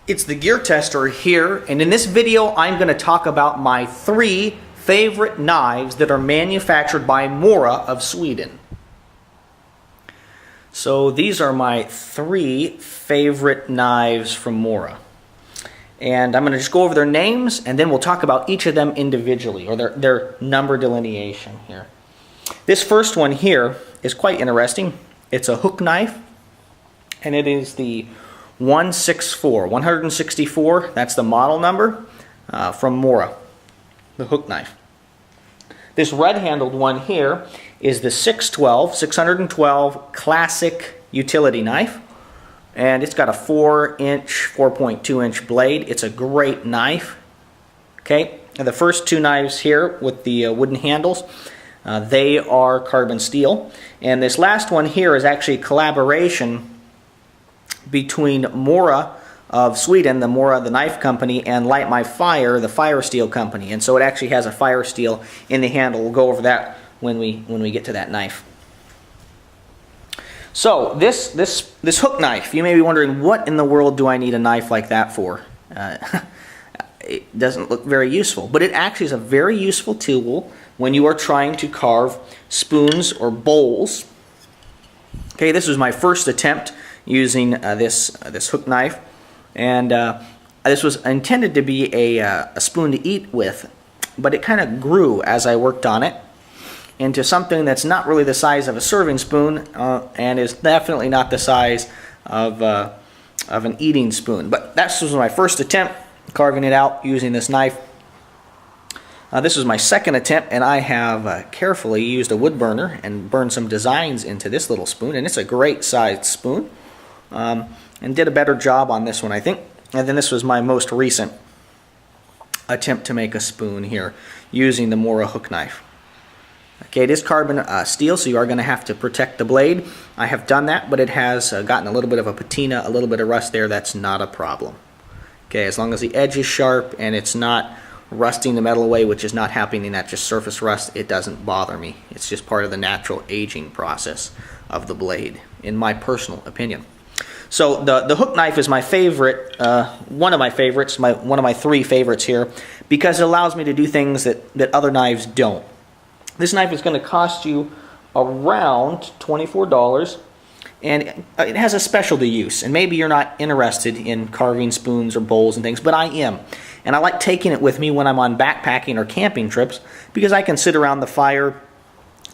It's the Gear Tester here, and in this video I'm going to talk about my 3 favorite knives that are manufactured by Mora of Sweden. So these are my 3 favorite knives from Mora. And I'm going to just go over their names, and then we'll talk about each of them individually, or their number delineation here. This first one here is quite interesting. It's a hook knife, and it is the 164, that's the model number from Mora, the hook knife. This red-handled one here is the 612 classic utility knife, and it's got a 4.2-inch blade. It's a great knife. Okay, and the first 2 knives here with the wooden handles, they are carbon steel, and this last one here is actually a collaboration between Mora of Sweden, the Mora, the knife company, and Light My Fire, the fire steel company. And so it actually has a fire steel in the handle. We'll go over that when we get to that knife. So this hook knife, you may be wondering, what in the world do I need a knife like that for? It doesn't look very useful, but it actually is a very useful tool when you are trying to carve spoons or bowls. Okay, this was my first attempt using this hook knife, and this was intended to be a spoon to eat with, but it kind of grew as I worked on it into something that's not really the size of a serving spoon, and is definitely not the size of an eating spoon. But that was my first attempt carving it out using this knife. This was my second attempt, and I have carefully used a wood burner and burned some designs into this little spoon, and it's a great sized spoon, and did a better job on this one, I think. And then this was my most recent attempt to make a spoon here using the Mora hook knife. Okay, it is carbon steel, so you are going to have to protect the blade. I have done that, but it has gotten a little bit of a patina, a little bit of rust there. That's not a problem. Okay, as long as the edge is sharp and it's not rusting the metal away, which is not happening, that's just surface rust, it doesn't bother me. It's just part of the natural aging process of the blade, in my personal opinion. So the hook knife is my favorite, one of my favorites, one of my 3 favorites here, because it allows me to do things that other knives don't. This knife is going to cost you around $24, and it has a specialty use. And maybe you're not interested in carving spoons or bowls and things, but I am. And I like taking it with me when I'm on backpacking or camping trips, because I can sit around the fire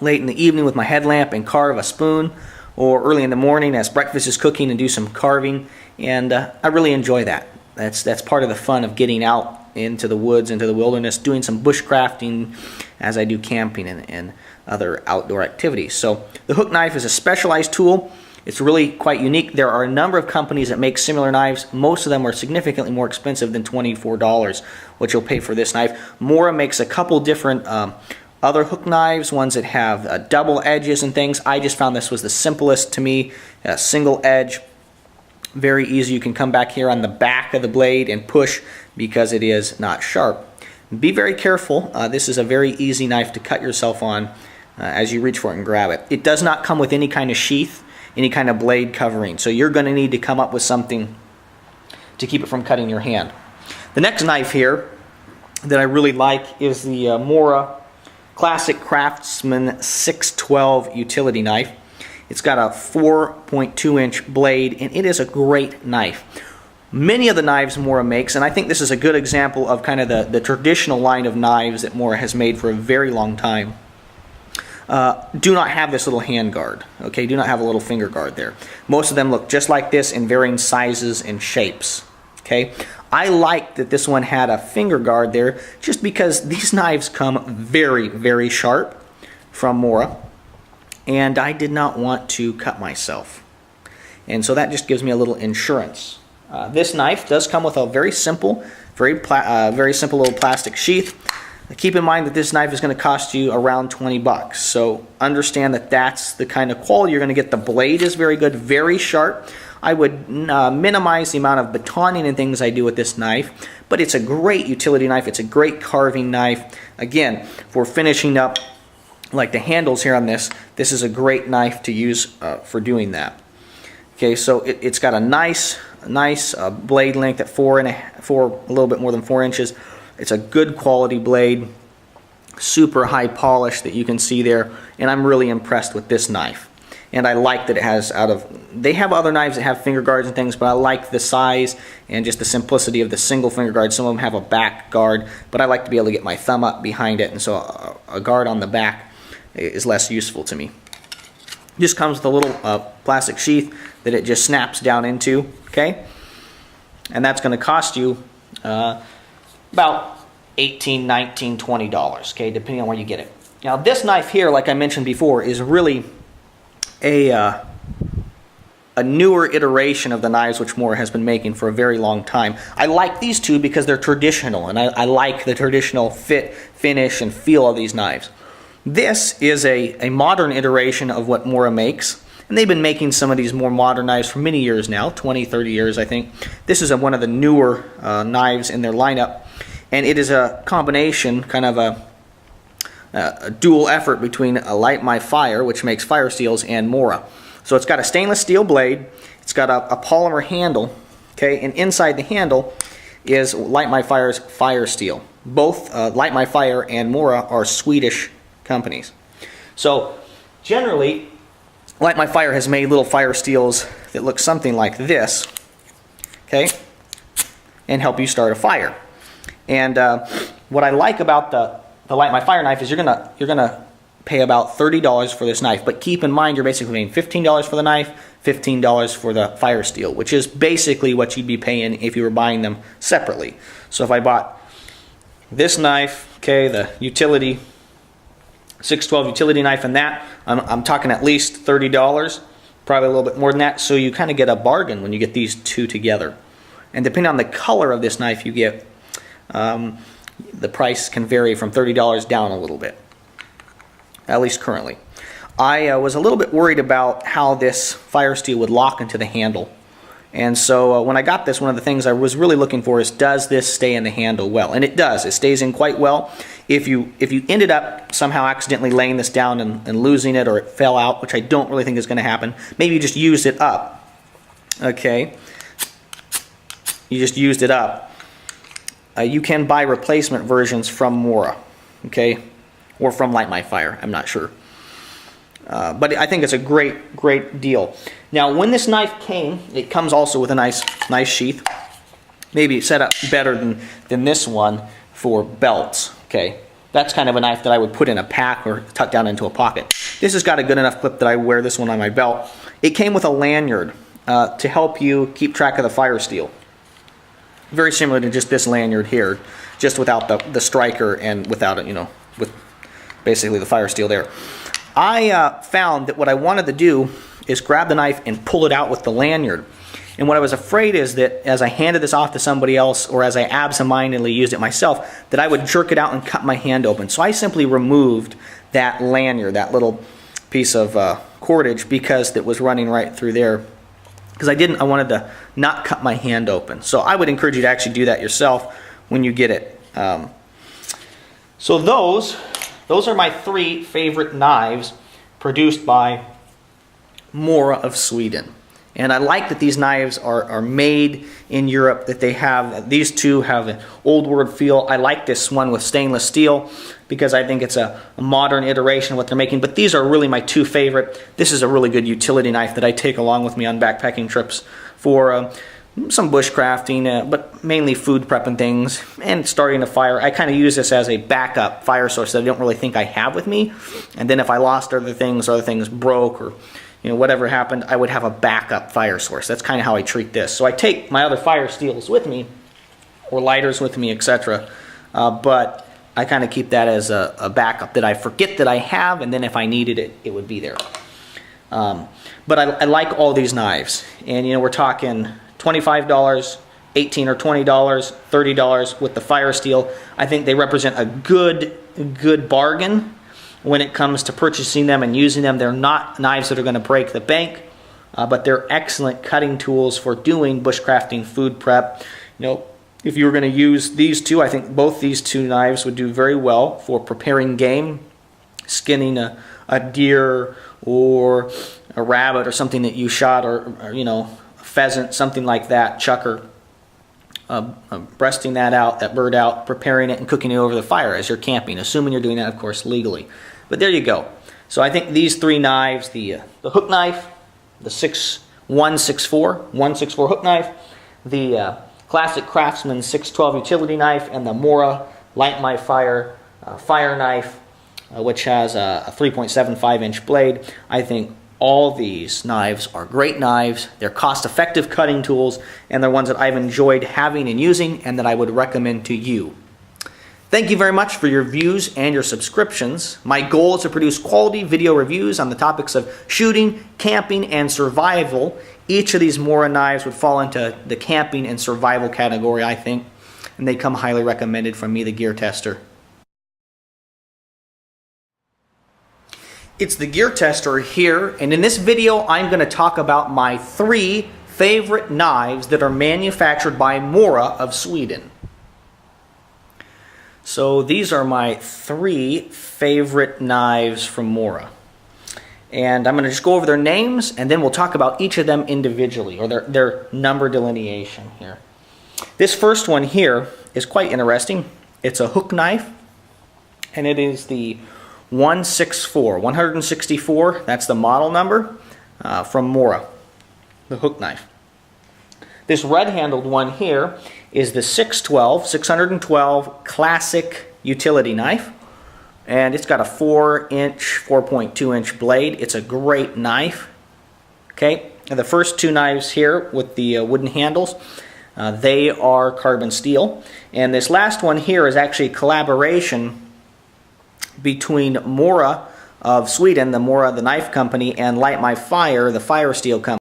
late in the evening with my headlamp and carve a spoon, or early in the morning as breakfast is cooking and do some carving, and I really enjoy that. That's part of the fun of getting out into the woods, into the wilderness, doing some bushcrafting as I do camping and other outdoor activities. So the hook knife is a specialized tool. It's really quite unique. There are a number of companies that make similar knives. Most of them are significantly more expensive than $24, what you'll pay for this knife. Mora makes a couple different other hook knives, ones that have double edges and things. I just found this was the simplest to me, a single edge, very easy. You can come back here on the back of the blade and push because it is not sharp. Be very careful. This is a very easy knife to cut yourself on as you reach for it and grab it. It does not come with any kind of sheath, any kind of blade covering, so you're going to need to come up with something to keep it from cutting your hand. The next knife here that I really like is the Mora Classic Craftsman 612 utility knife. It's got a 4.2-inch blade, and it is a great knife. Many of the knives Mora makes, and I think this is a good example of kind of the traditional line of knives that Mora has made for a very long time, do not have this little hand guard. Okay, do not have a little finger guard there. Most of them look just like this in varying sizes and shapes. Okay, I like that this one had a finger guard there, just because these knives come very, very sharp from Mora, and I did not want to cut myself, and so that just gives me a little insurance. This knife does come with a very simple little plastic sheath. Keep in mind that this knife is going to cost you around 20 bucks, so understand that that's the kind of quality you're going to get. The blade is very good, very sharp. I would minimize the amount of batoning and things I do with this knife, but it's a great utility knife. It's a great carving knife. Again, for finishing up like the handles here on this, this is a great knife to use for doing that. Okay, so it's got a nice nice blade length at 4 a little bit more than 4 inches. It's a good quality blade, super high polish that you can see there, and I'm really impressed with this knife. And I like that it has they have other knives that have finger guards and things, but I like the size and just the simplicity of the single finger guard. Some of them have a back guard, but I like to be able to get my thumb up behind it, and so a guard on the back is less useful to me. Just comes with a little plastic sheath that it just snaps down into, okay? And that's going to cost you about $18, $19, $20, okay, depending on where you get it. Now this knife here, like I mentioned before, is really a newer iteration of the knives which Mora has been making for a very long time. I like these two because they're traditional, and I like the traditional fit, finish, and feel of these knives. This is a modern iteration of what Mora makes, and they've been making some of these more modern knives for many years now, 20, 30 years I think. This is one of the newer knives in their lineup, and it is a combination, kind of a dual effort between Light My Fire, which makes fire steels, and Mora. So it's got a stainless steel blade, it's got a polymer handle, okay, and inside the handle is Light My Fire's fire steel. Both Light My Fire and Mora are Swedish companies. So generally, Light My Fire has made little fire steels that look something like this, okay, and help you start a fire. And what I like about the Light My Fire knife is you're gonna pay about $30 for this knife, but keep in mind you're basically paying $15 for the knife, $15 for the fire steel, which is basically what you'd be paying if you were buying them separately. So if I bought this knife, okay, the utility 612 utility knife, and that I'm talking at least $30, probably a little bit more than that. So you kind of get a bargain when you get these two together. And depending on the color of this knife you get, the price can vary from $30 down a little bit, at least currently. I was a little bit worried about how this fire steel would lock into the handle. And so when I got this, one of the things I was really looking for is, does this stay in the handle well? And it does. It stays in quite well. If you ended up somehow accidentally laying this down and losing it, or it fell out, which I don't really think is going to happen, maybe you just used it up. Okay. You just used it up. You can buy replacement versions from Mora, okay, or from Light My Fire. I'm not sure. But I think it's a great deal. Now, when this knife came, it comes also with a nice sheath. Maybe set up better than this one for belts. Okay, that's kind of a knife that I would put in a pack or tuck down into a pocket. This has got a good enough clip that I wear this one on my belt. It came with a lanyard to help you keep track of the fire steel. Very similar to just this lanyard here, just without the striker and without it, with basically the fire steel there. I found that what I wanted to do is grab the knife and pull it out with the lanyard. And what I was afraid is that as I handed this off to somebody else, or as I absentmindedly used it myself, that I would jerk it out and cut my hand open. So I simply removed that lanyard, that little piece of cordage, because it was running right through there. Because I wanted to not cut my hand open. So I would encourage you to actually do that yourself when you get it. So those are my 3 favorite knives produced by Mora of Sweden. And I like that these knives are made in Europe, that they have, these two have an old world feel. I like this one with stainless steel because I think it's a modern iteration of what they're making. But these are really my 2 favorite. This is a really good utility knife that I take along with me on backpacking trips for some bushcrafting, but mainly food prep and things, and starting a fire. I kind of use this as a backup fire source that I don't really think I have with me. And then if I lost other things broke, or whatever happened, I would have a backup fire source. That's kind of how I treat this. So I take my other fire steels with me, or lighters with me, etc. But I kind of keep that as a backup that I forget that I have, and then if I needed it, it would be there. But I like all these knives, and we're talking $25, $18 or $20, $30 with the fire steel. I think they represent a good bargain when it comes to purchasing them and using them. They're not knives that are going to break the bank, but they're excellent cutting tools for doing bushcrafting, food prep. If you were going to use these two, I think both these 2 knives would do very well for preparing game, skinning a deer or a rabbit or something that you shot, or pheasant, something like that, chucker, breasting that bird out, preparing it and cooking it over the fire as you're camping, assuming you're doing that, of course, legally. But there you go. So I think these three knives, the hook knife, the 164 hook knife, the classic Craftsman 612 utility knife, and the Mora Light My Fire fire knife, which has a 3.75-inch blade. I think all these knives are great knives. They're cost-effective cutting tools, and they're ones that I've enjoyed having and using and that I would recommend to you. Thank you very much for your views and your subscriptions. My goal is to produce quality video reviews on the topics of shooting, camping, and survival. Each of these Mora knives would fall into the camping and survival category, I think, and they come highly recommended from me, the Gear Tester. It's the Gear Tester here, and in this video I'm going to talk about my 3 favorite knives that are manufactured by Mora of Sweden. So these are my 3 favorite knives from Mora. And I'm going to just go over their names, and then we'll talk about each of them individually, or their number delineation here. This first one here is quite interesting. It's a hook knife, and it is the 164, that's the model number, from Mora, the hook knife. This red-handled one here is the 612 classic utility knife, and it's got a 4.2-inch blade. It's a great knife. Okay, and the first 2 knives here with the wooden handles, they are carbon steel, and this last one here is actually a collaboration between Mora of Sweden, the Mora, the knife company, and Light My Fire, the fire steel company.